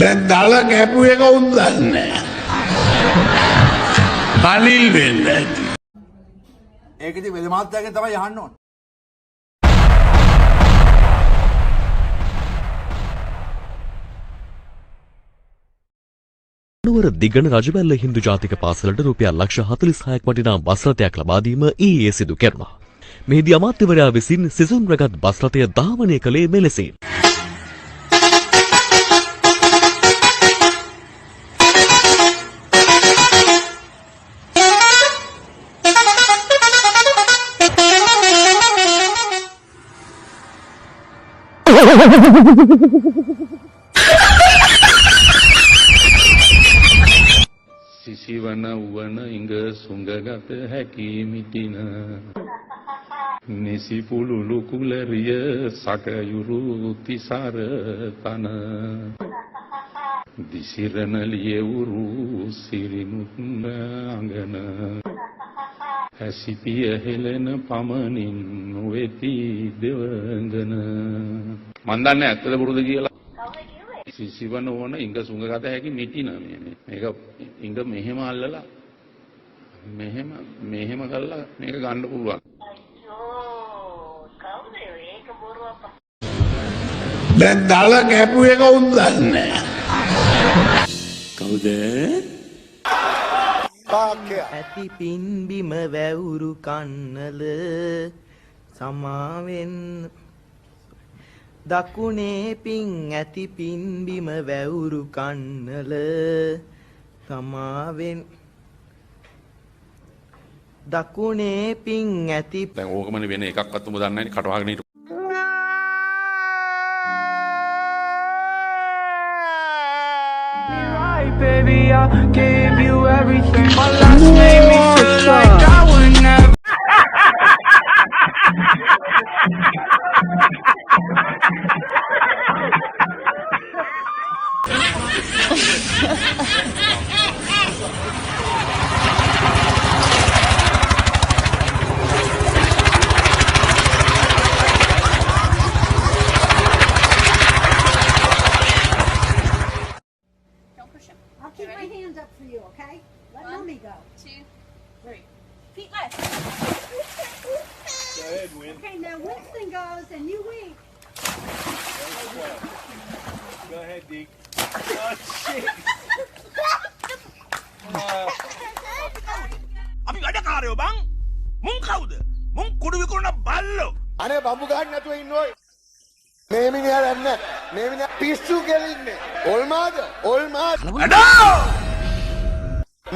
දැන් දල කැපු එක උන් දන්නේ අනිල් වෙන්න ඇති. ඒක ඉතින් වෙද මහත්තයාගෙන් තමයි අහන්න ඕනේ. නුවර දිගන රජබැල්ල හින්දු ජාතික පාසලට රුපියල් ලක්ෂ 46ක් වටිනා බස් රථයක් ලබා දීම ඊයේ සිදු කෙරුණා. මෙහිදී අමාත්‍යවරයා විසින් සිසුන් රැගත් බස් රථය ධාවනය කළේ මෙලෙසින්. සිසිවන උවන ඉඟ සුඟගත හැකි මිටින නිසි පුලුලු කුලරිය සකයුරු තිසර තන දිසිරන ලියවුරු සිරිනුත් අඟන හැසිපිය හෙලෙන පමණින් නොවේති දෙවඟන මන් දන්නේ ඇත්තද පුරුද කියලා සිසිවන ඕන ඉංග සුඟගත හැකි මිටින මේක ඉංග මෙහෙම අල්ලලා මෙහෙම කරලා මේක ගන්න පුළුවන්. දැන් දල කැපු එක උන් දන්නේ කවුද? ඇති පින්බිම වැවුරු කන්නල සමාවෙන් දකුණේ පින් ඇති පින්බිම වැවුරු කන්නල සමාවෙන් දකුණේ පින් ඇති දැන් ඕකමනේ වෙන එකක්වත් උඹ දන්නේ නැහැ කටවහගෙන හිටු. Baby, I gave you everything. My last made me feel like I would never. I'll keep my hands up for you, okay? Let mommy go. 2, 3. Feet left. Go ahead, Win. Okay, now Winston goes and you wink. Go ahead, Deke. Oh, shit. අපි වැඩකාරයෝ බං. මුන් කවුද? මුන් කුඩු විකුණන බල්ලෝ. අනේ බම්බු ගහන්න නැතුව ඉන්න ඔය. මේ මිනිහා යන්නේ. මේ මිනිහා පිස්සු කෙලින්නේ. ඔල්මාද? ඔල්මාද. අඩෝ!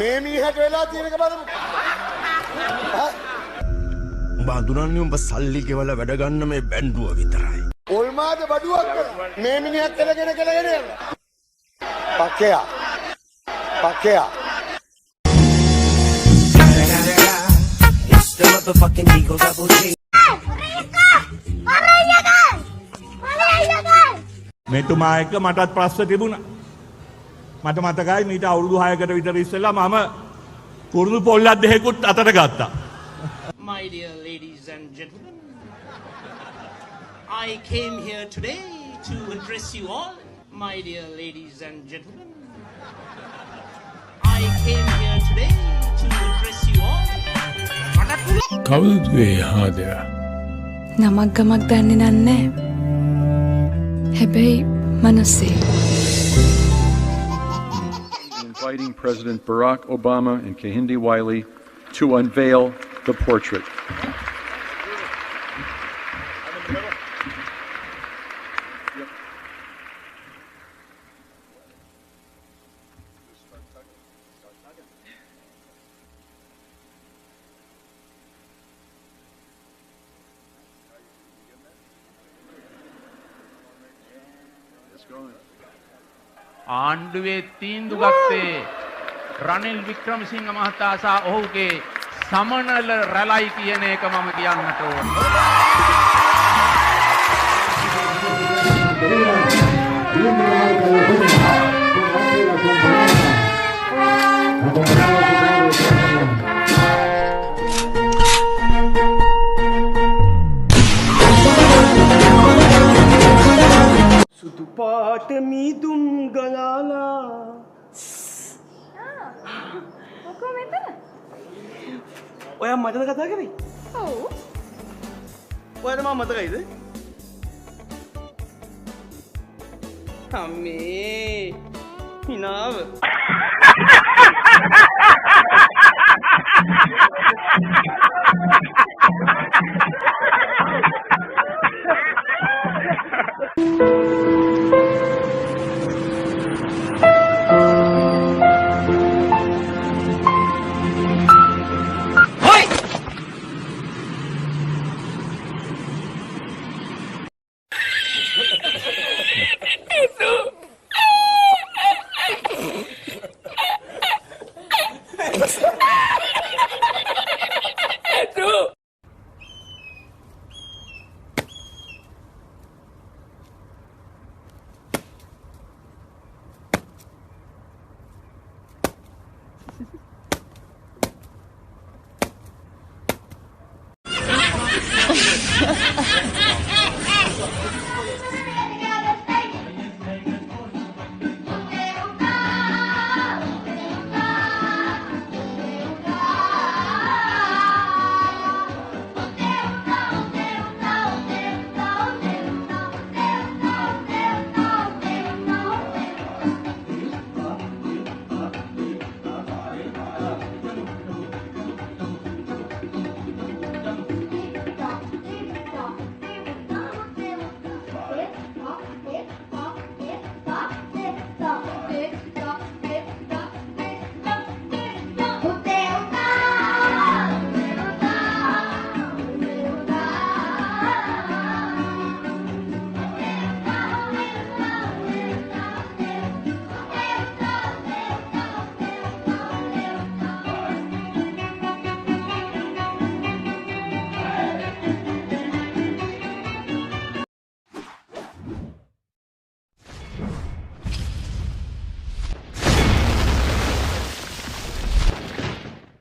මේ මිනිහට වෙලා තියෙනක බලමු. උඹ අඳුරන්නේ උඹ සල්ලි ගෙවලා වැඩ ගන්න මේ බැන්ඩුව විතරයි. ඔල්මාද බඩුවක් කරා. මේ මිනිහා කෙලගෙන යනවා. පක්කයා. පක්කයා. the motherfucking Eagle Double G. මෙතුමා එක්ක මටත් ප්‍රශ්න තිබුණා. මට මතකයි මීට අවුරුදු 6කට විතර ඉස්සෙල්ලා මම කුරුළු පොල්ලක් දෙකකුත් අතට ගත්තා. My dear ladies and gentlemen, I came here today to address you all. My dear ladies and gentlemen, I came here today to address you all. කවුද ඒ හාදයා? නමක් ගමක් දන්නේ නැහැ. හැබැයි මනසේ. Inviting President Barack Obama and Kehinde Wiley to unveil the portrait. ආණ්ඩුවේ තීන්දු ගත්තේ රනිල් වික්‍රමසිංහ මහතා සහ ඔහුගේ සමනල රැලයි කියන එක මම කියන්නට ඕන. පාට මීදුම් ගලාලා ඔකෝ මෙතන. ඔයා මටද කතා කරේ? ඔව්. ඔයාට මම මතකයිද? අම්මේ හිනාව Ha ha ha!